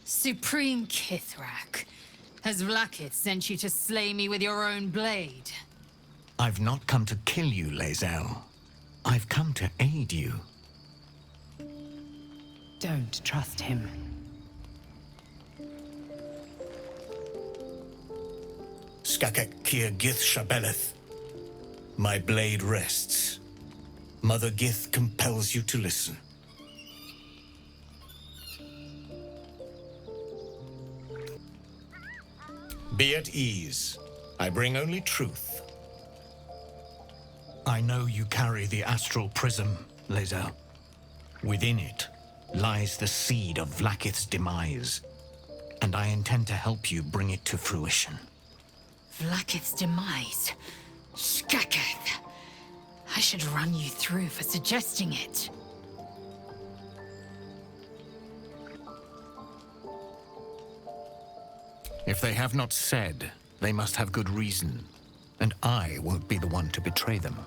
Supreme Kithrak, has Vlaakith sent you to slay me with your own blade? I've not come to kill you, Lae'zel. I've come to aid you. Don't trust him. Skakek Kier Gith Shabeleth. My blade rests. Mother Gith compels you to listen. Be at ease. I bring only truth. I know you carry the astral prism, Lae'zel. Within it lies the seed of Vlaakith's demise, and I intend to help you bring it to fruition. Vlaakith's demise? Skaketh! I should run you through for suggesting it. If they have not said, they must have good reason, and I won't be the one to betray them.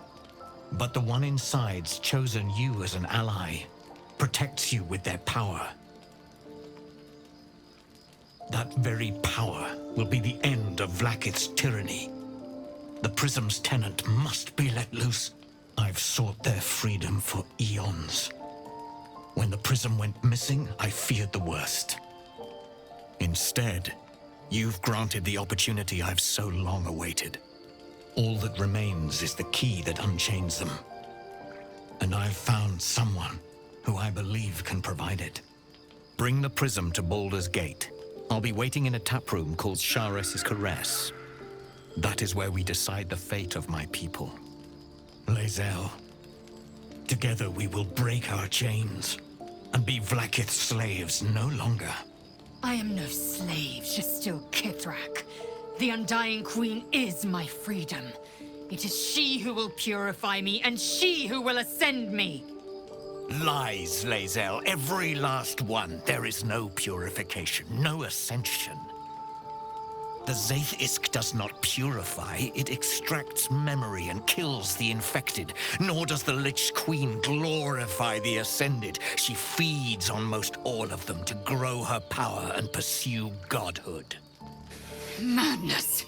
But the one inside's chosen you as an ally, protects you with their power. That very power will be the end of Vlaakith's tyranny. The Prism's tenant must be let loose. I've sought their freedom for eons. When the Prism went missing, I feared the worst. Instead, you've granted the opportunity I've so long awaited. All that remains is the key that unchains them. And I've found someone who I believe can provide it. Bring the Prism to Baldur's Gate. I'll be waiting in a taproom called Shares's Caress. That is where we decide the fate of my people. Lae'zel, together we will break our chains and be Vlaakith's slaves no longer. I am no slave, just still Kithrak. The Undying Queen is my freedom. It is she who will purify me, and she who will ascend me. Lies, Lae'zel, every last one. There is no purification, no ascension. The Zaith-Isk does not purify, it extracts memory and kills the infected. Nor does the Lich Queen glorify the ascended. She feeds on most all of them to grow her power and pursue godhood. Madness!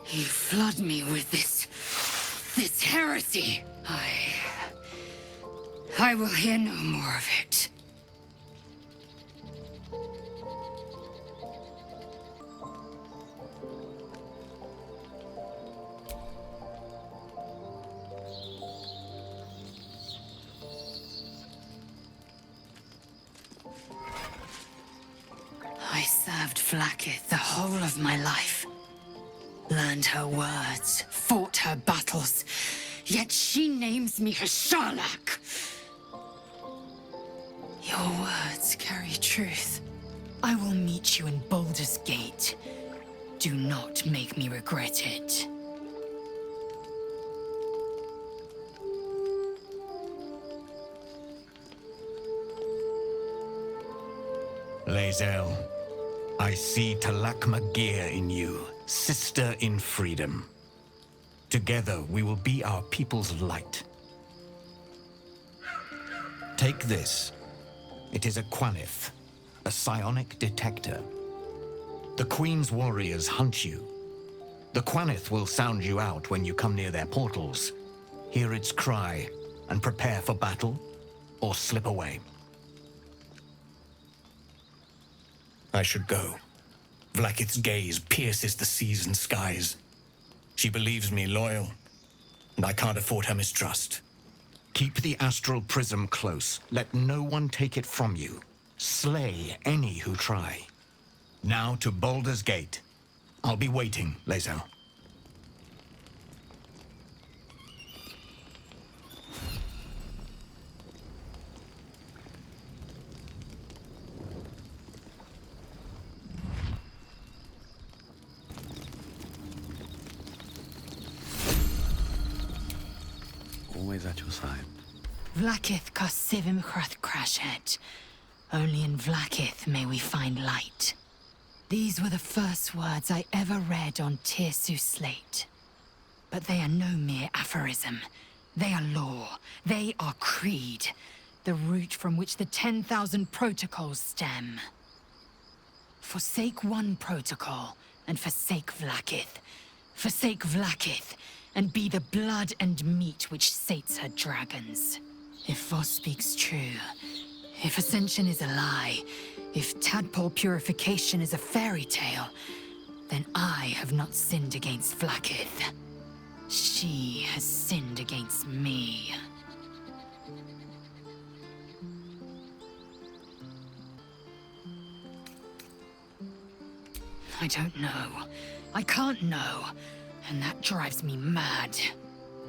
You flood me with this heresy. I will hear no more of it. I served Vlaakith the whole of my life. Learned her words, fought her battles, yet she names me her Sharlak. Your words carry truth. I will meet you in Baldur's Gate. Do not make me regret it. Lae'zel, I see Talak Magir in you, sister in freedom. Together we will be our people's light. Take this. It is a Quanith, a psionic detector. The Queen's warriors hunt you. The Quanith will sound you out when you come near their portals. Hear its cry and prepare for battle, or slip away. I should go. Vlaakith's gaze pierces the seas and skies. She believes me loyal, and I can't afford her mistrust. Keep the astral prism close. Let no one take it from you. Slay any who try. Now to Baldur's Gate. I'll be waiting, Lae'zel. Always at your side. Vlaakith Kosivim Chrath Crashet. Only in Vlaakith may we find light. These were the first words I ever read on Tirsu's slate. But they are no mere aphorism. They are law. They are creed. The root from which the 10,000 protocols stem. Forsake one protocol, and forsake Vlaakith. Forsake Vlaakith, and be the blood and meat which sates her dragons. If Voss speaks true, if Ascension is a lie, if tadpole purification is a fairy tale, then I have not sinned against Vlaakith. She has sinned against me. I don't know. I can't know. And that drives me mad.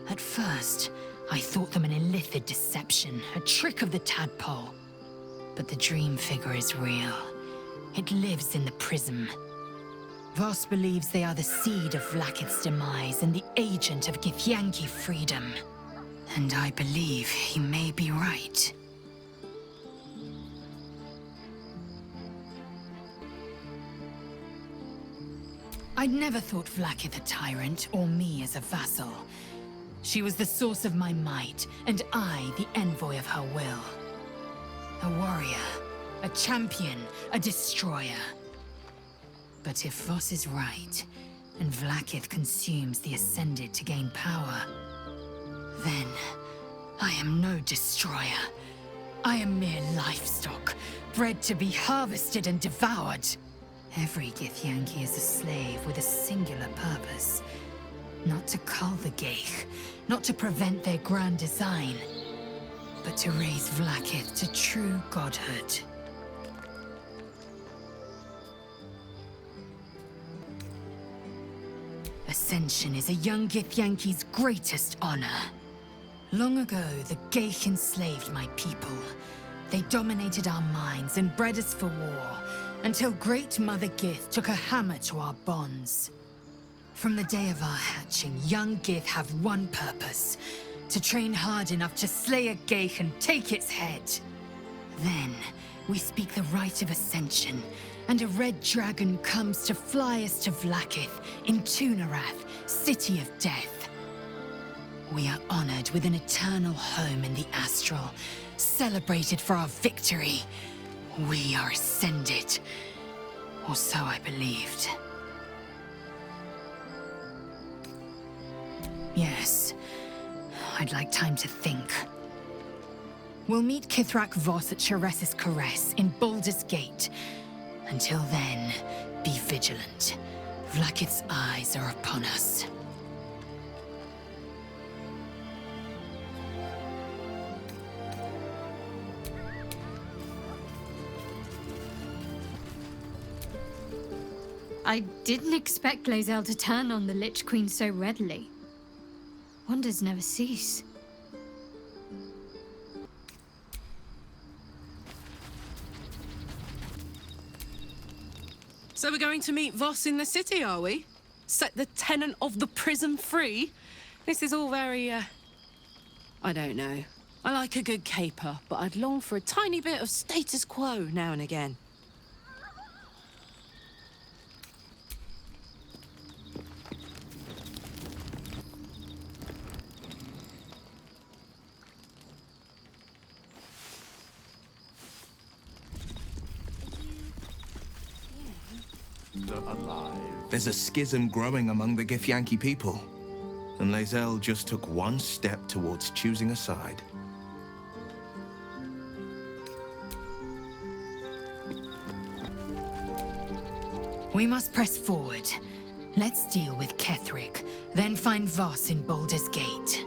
At first, I thought them an illithid deception, a trick of the tadpole. But the dream figure is real. It lives in the prism. Voss believes they are the seed of Vlaakith's demise and the agent of Githyanki freedom. And I believe he may be right. I'd never thought Vlaakith a tyrant, or me as a vassal. She was the source of my might, and I the envoy of her will. A warrior, a champion, a destroyer. But if Voss is right, and Vlaakith consumes the Ascended to gain power, then I am no destroyer. I am mere livestock, bred to be harvested and devoured. Every Githyanki is a slave with a singular purpose. Not to cull the Geich, not to prevent their grand design, but to raise Vlaakith to true godhood. Ascension is a young Githyanki's greatest honor. Long ago, the Geich enslaved my people. They dominated our minds and bred us for war, until Great Mother Gith took a hammer to our bonds. From the day of our hatching, young Gith have one purpose: to train hard enough to slay a Geich and take its head. Then, we speak the rite of Ascension, and a red dragon comes to fly us to Vlaakith in Tunarath, City of Death. We are honored with an eternal home in the Astral, celebrated for our victory. We are ascended. Or so I believed. Yes. I'd like time to think. We'll meet Kithrak Voss at Chares's Caress in Baldur's Gate. Until then, be vigilant. Vlaakith's eyes are upon us. I didn't expect Lae'zel to turn on the Lich Queen so readily. Wonders never cease. So we're going to meet Voss in the city, are we? Set the tenant of the prison free? This is all very, I don't know. I like a good caper, but I'd long for a tiny bit of status quo now and again. There's a schism growing among the Githyanki people, and Lae'zel just took one step towards choosing a side. We must press forward. Let's deal with Ketheric, then find Voss in Baldur's Gate.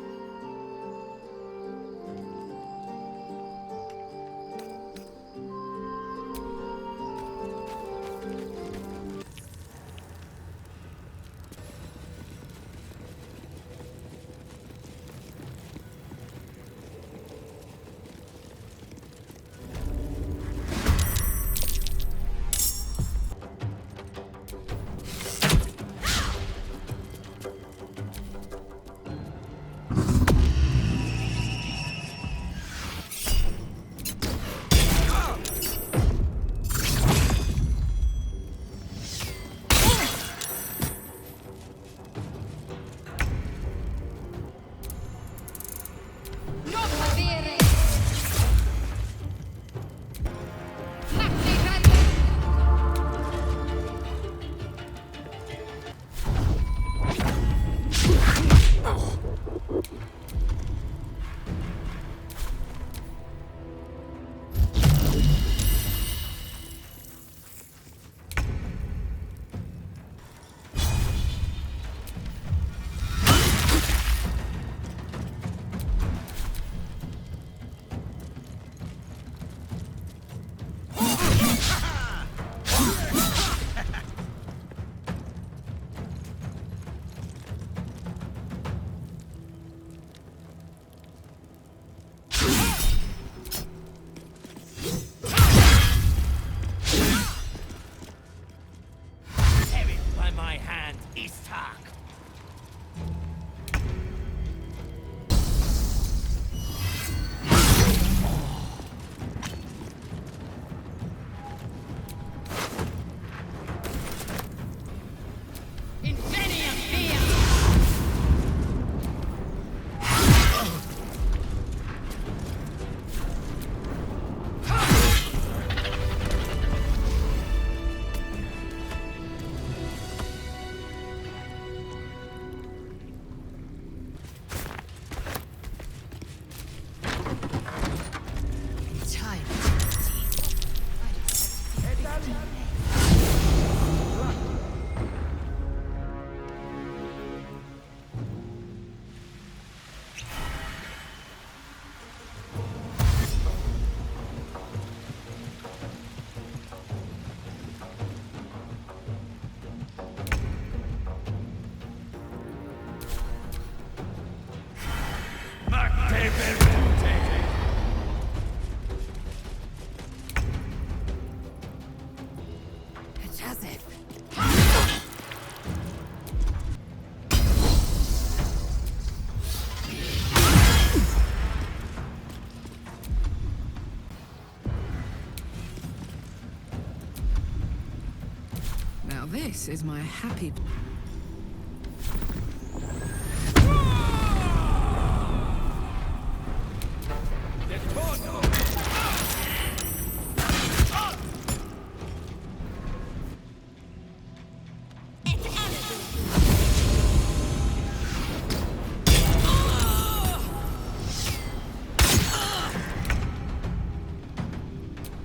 this is my happy...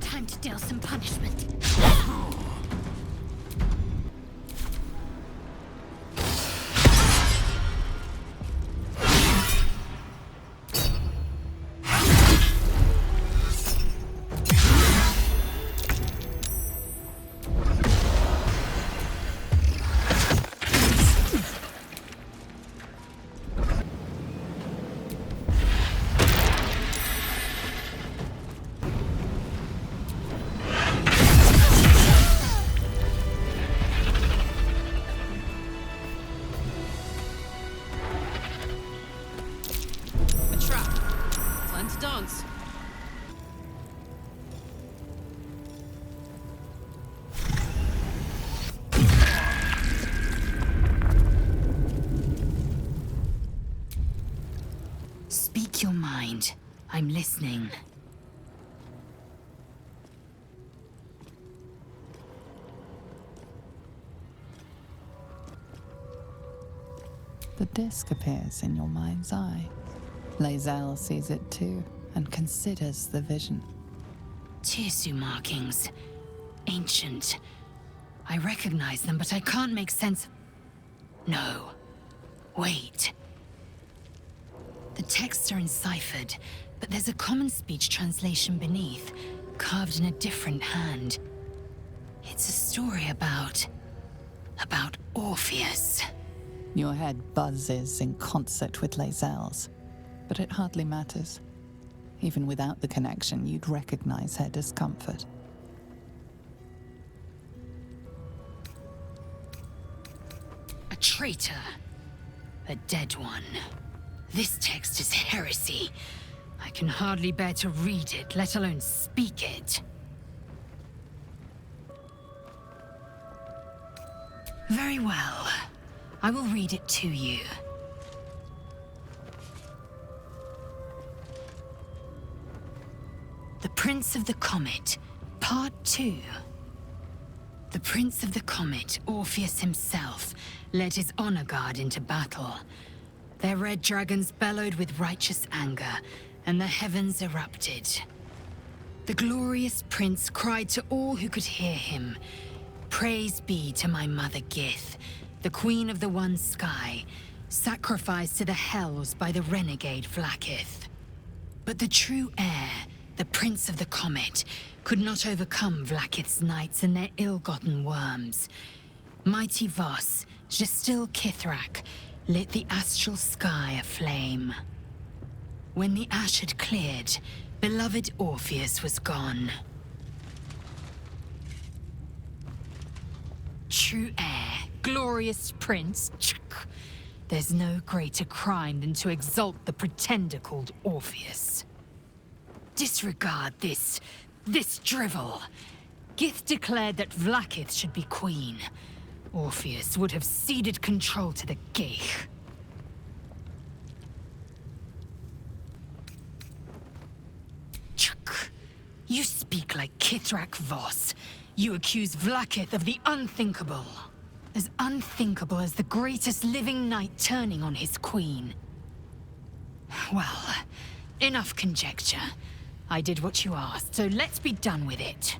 Time to deal some punishment. Time to dance. Speak your mind. I'm listening. The disc appears in your mind's eye. Lae'zel sees it too, and considers the vision. Tirsu markings. Ancient. I recognize them, but I can't make sense. No. Wait. The texts are enciphered, but there's a common speech translation beneath, carved in a different hand. It's a story about Orpheus. Your head buzzes in concert with Lae'zel's, but it hardly matters. Even without the connection, you'd recognize her discomfort. A traitor. A dead one. This text is heresy. I can hardly bear to read it, let alone speak it. Very well. I will read it to you. The Prince of the Comet, Part 2. The Prince of the Comet, Orpheus himself, led his honor guard into battle. Their red dragons bellowed with righteous anger, and the heavens erupted. The glorious prince cried to all who could hear him, "Praise be to my mother Gith, the queen of the one sky, sacrificed to the hells by the renegade Vlakith." But the true heir, the Prince of the Comet, could not overcome Vlakith's knights and their ill-gotten worms. Mighty Voss, Gestil Kithrak, lit the astral sky aflame. When the ash had cleared, beloved Orpheus was gone. True heir, glorious prince, there's no greater crime than to exalt the pretender called Orpheus. Disregard this drivel. Gith declared that Vlakith should be queen. Orpheus would have ceded control to the Geich. You speak like Kithrak Voss. You accuse Vlakith of the unthinkable. As unthinkable as the greatest living knight turning on his queen. Well, enough conjecture. I did what you asked, so let's be done with it.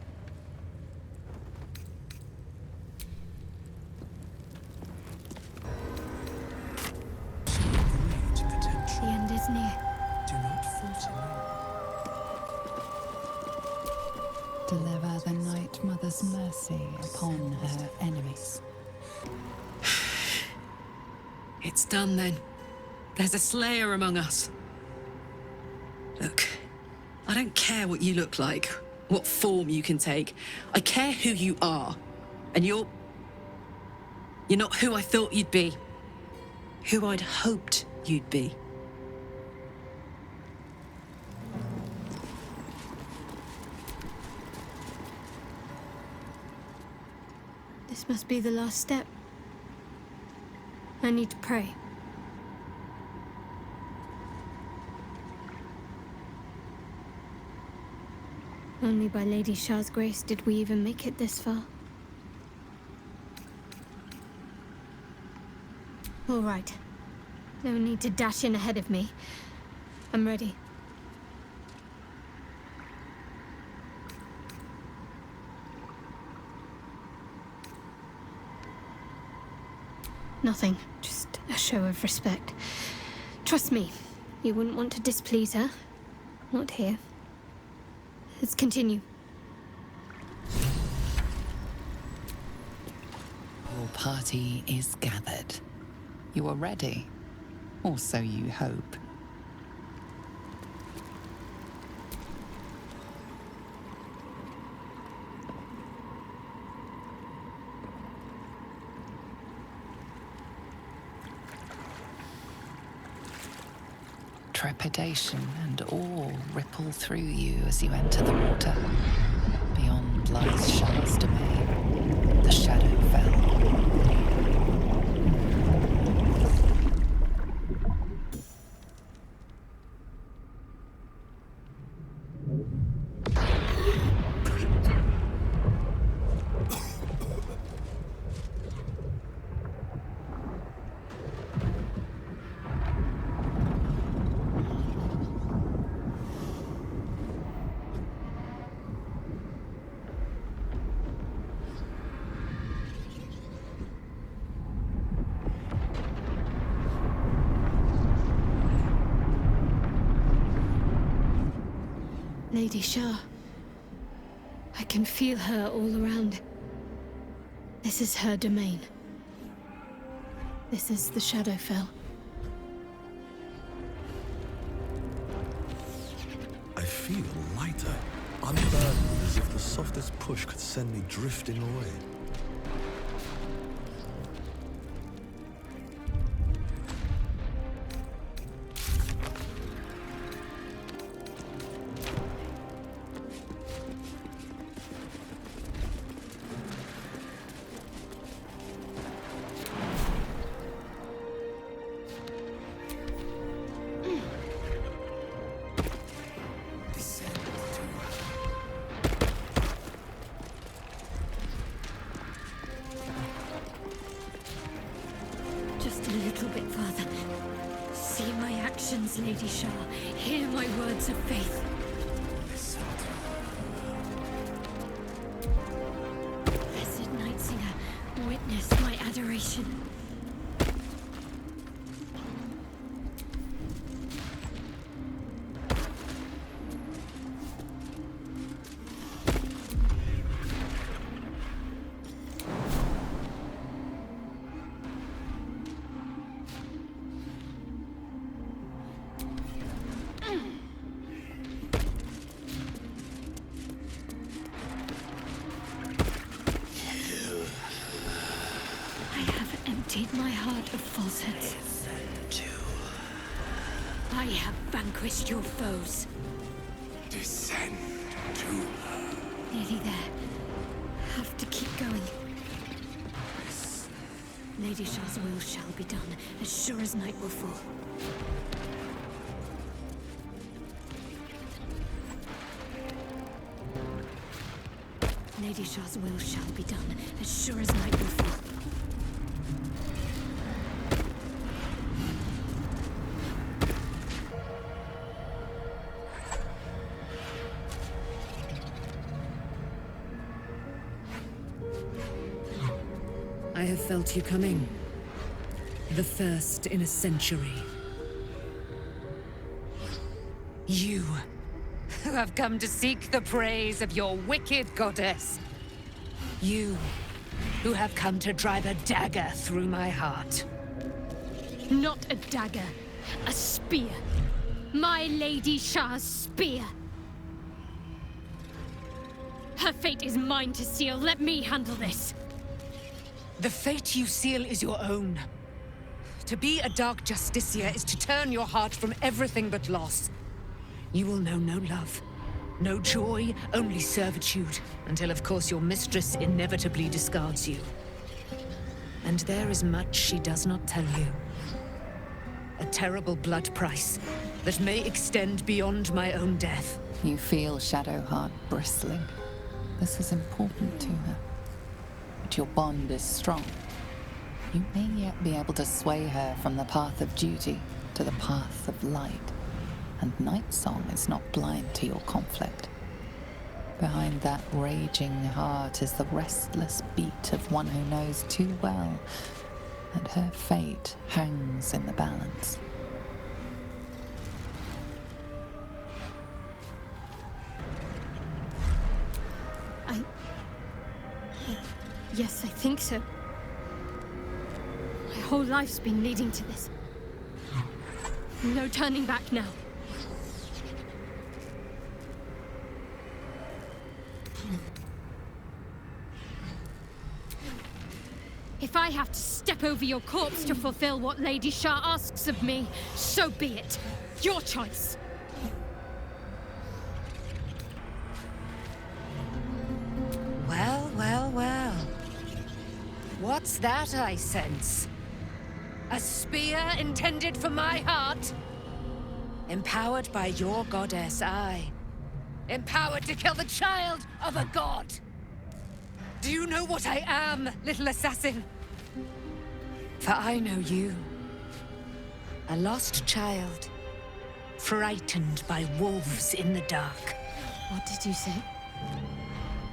The end is near. Do not falter now. Deliver the Night Mother's mercy upon her enemies. It's done then. There's a slayer among us. Look, I don't care what you look like, what form you can take. I care who you are. And you're not who I thought you'd be. Who I'd hoped you'd be. The This must be the last step. I need to pray. Only by Lady Shah's grace did we even make it this far. All right. No need to dash in ahead of me. I'm ready. Nothing. Just a show of respect. Trust me, you wouldn't want to displease her. Not here. Let's continue. Your party is gathered. You are ready. Or so you hope. Trepidation and awe ripple through you as you enter the water. Beyond lies Shah's domain. The shadow fell. Lady Shah. I can feel her all around. This is her domain. This is the Shadowfell. I feel lighter, unburdened, as if the softest push could send me drifting away. Just a little bit further. See my actions, Lady Shah. Hear my words of faith. Blessed Night Singer, witness my adoration. Emptied my heart of falsehoods. I have vanquished your foes. Descend to her. Nearly there. Have to keep going. Lady Shah's will shall be done, as sure as night will fall. Lady Shah's will shall be done, as sure as night will fall. I have felt you coming. The first in a century. You, who have come to seek the praise of your wicked goddess. You, who have come to drive a dagger through my heart. Not a dagger, a spear. My Lady Shah's spear. Her fate is mine to seal. Let me handle this. The fate you seal is your own. To be a Dark Justiciar is to turn your heart from everything but loss. You will know no love, no joy, only servitude, until of course your mistress inevitably discards you. And there is much she does not tell you. A terrible blood price that may extend beyond my own death. You feel Shadowheart bristling. This is important to her. But your bond is strong. You may yet be able to sway her from the path of duty to the path of light. And Nightsong is not blind to your conflict. Behind that raging heart is the restless beat of one who knows too well that her fate hangs in the balance. Yes, I think so. My whole life's been leading to this. No turning back now. If I have to step over your corpse to fulfill what Lady Shah asks of me, so be it. Your choice. Well, well, well. What's that I sense? A spear intended for my heart? Empowered by your goddess, aye. Empowered to kill the child of a god. Do you know what I am, little assassin? For I know you. A lost child, frightened by wolves in the dark. What did you say?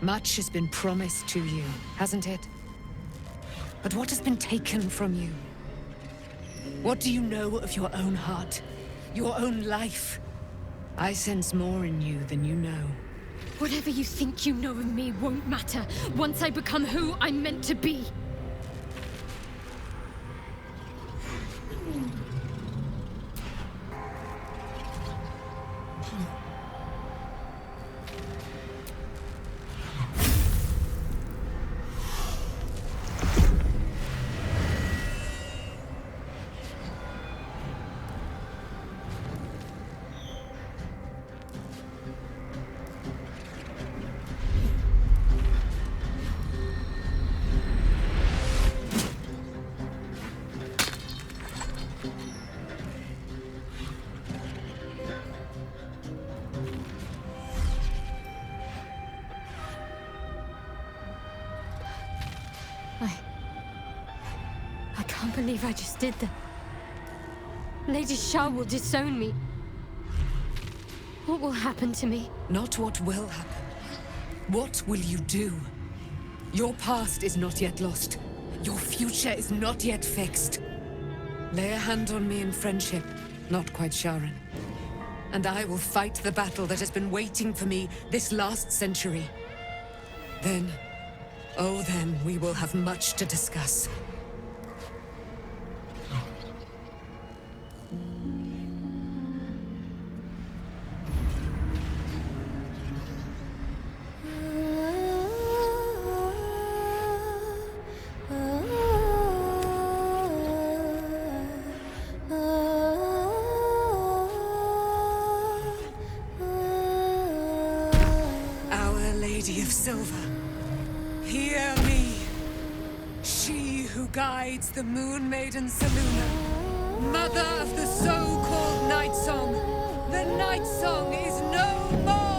Much has been promised to you, hasn't it? But what has been taken from you? What do you know of your own heart? Your own life? I sense more in you than you know. Whatever you think you know of me won't matter once I become who I'm meant to be. I can't believe I just did that. Lady Shah will disown me. What will happen to me? Not what will happen. What will you do? Your past is not yet lost. Your future is not yet fixed. Lay a hand on me in friendship, not quite Sharon. And I will fight the battle that has been waiting for me this last century. Then, oh then, we will have much to discuss. Of Silver, hear me. She who guides the Moon Maiden Selûne, mother of the so-called Night Song. The Night Song is no more.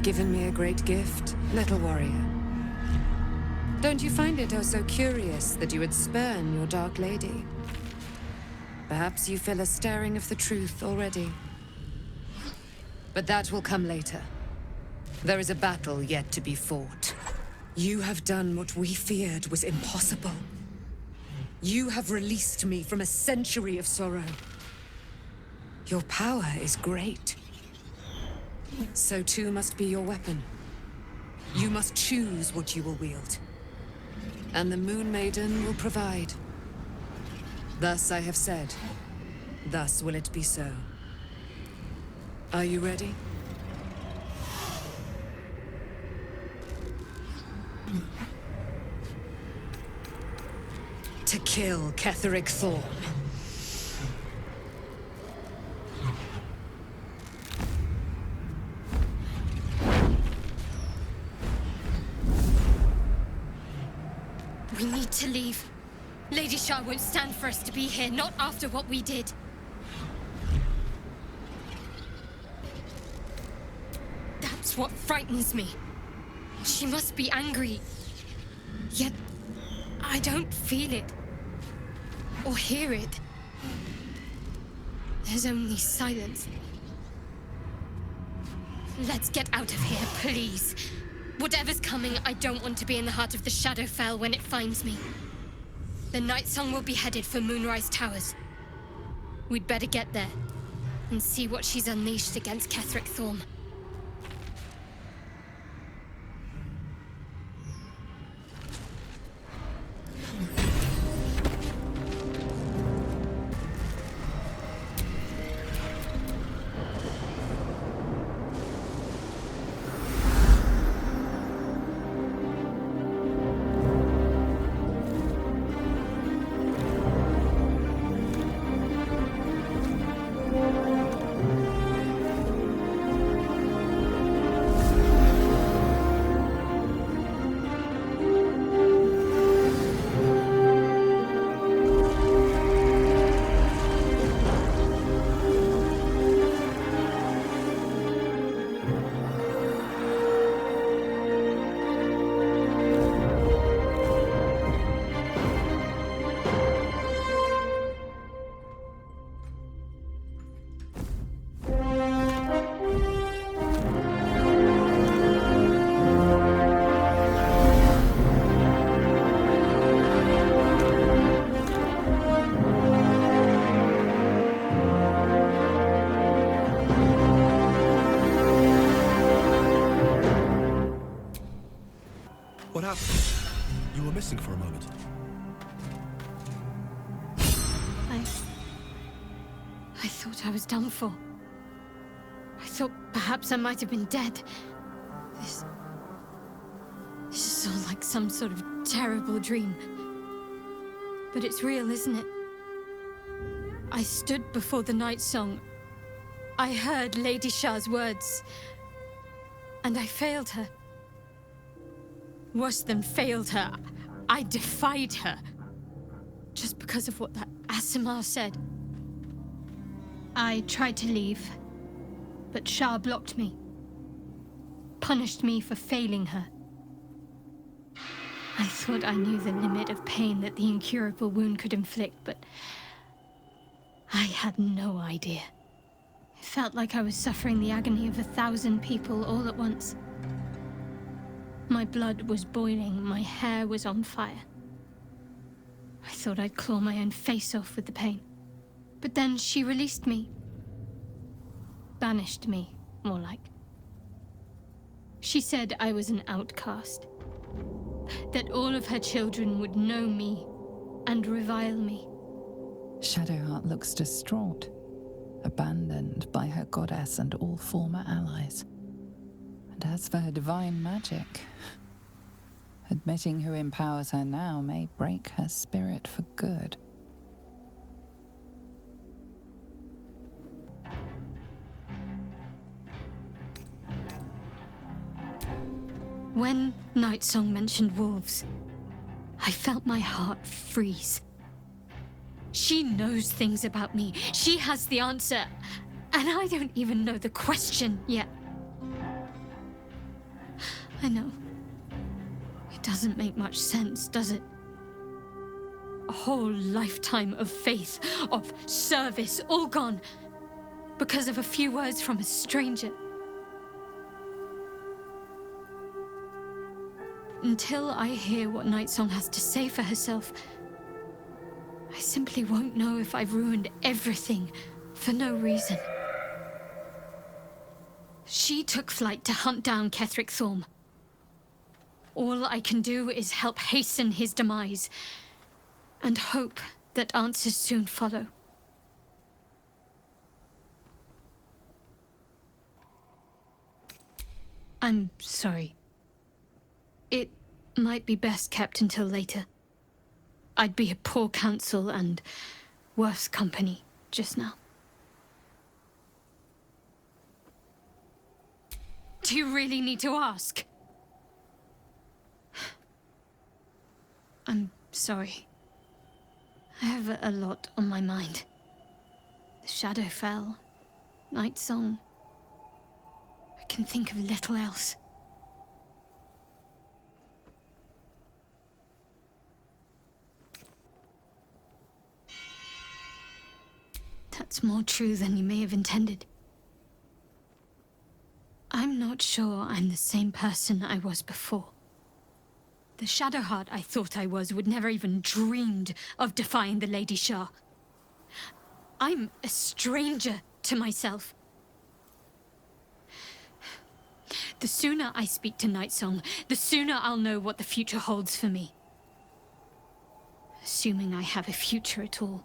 Given me a great gift, little warrior. Don't you find it oh so curious that you would spurn your dark lady? Perhaps you feel a stirring of the truth already. But that will come later. There is a battle yet to be fought. You have done what we feared was impossible. You have released me from a century of sorrow. Your power is great. So too must be your weapon. You must choose what you will wield. And the Moon Maiden will provide. Thus I have said. Thus will it be so. Are you ready? To kill Ketheric Thorm. We need to leave. Lady Shah won't stand for us to be here, not after what we did. That's what frightens me. She must be angry. Yet, I don't feel it. Or hear it. There's only silence. Let's get out of here, please. Whatever's coming, I don't want to be in the heart of the Shadowfell when it finds me. The Night Song will be headed for Moonrise Towers. We'd better get there and see what she's unleashed against Ketheric Thorm. What happened? You were missing for a moment. I thought I was done for. I thought perhaps I might have been dead. This is all like some sort of terrible dream. But it's real, isn't it? I stood before the Night Song. I heard Lady Shah's words. And I failed her. Worse than failed her, I defied her. Just because of what that Asimar said. I tried to leave, but Shah blocked me. Punished me for failing her. I thought I knew the limit of pain that the incurable wound could inflict, but I had no idea. It felt like I was suffering the agony of 1,000 people all at once. My blood was boiling, my hair was on fire. I thought I'd claw my own face off with the pain. But then she released me. Banished me, more like. She said I was an outcast. That all of her children would know me and revile me. Shadowheart looks distraught, abandoned by her goddess and all former allies. And as for her divine magic, admitting who empowers her now may break her spirit for good. When Night Song mentioned wolves, I felt my heart freeze. She knows things about me. She has the answer. And I don't even know the question yet. I know. It doesn't make much sense, does it? A whole lifetime of faith, of service, all gone. Because of a few words from a stranger. Until I hear what Night Song has to say for herself, I simply won't know if I've ruined everything for no reason. She took flight to hunt down Ketheric Thorm. All I can do is help hasten his demise, and hope that answers soon follow. I'm sorry. It might be best kept until later. I'd be a poor counsel and worse company just now. Do you really need to ask? I'm sorry. I have a lot on my mind. The shadow fell. Night song. I can think of little else. That's more true than you may have intended. I'm not sure I'm the same person I was before. The Shadowheart I thought I was would never even dreamed of defying the Lady Shah. I'm a stranger to myself. The sooner I speak to Nightsong, the sooner I'll know what the future holds for me. Assuming I have a future at all.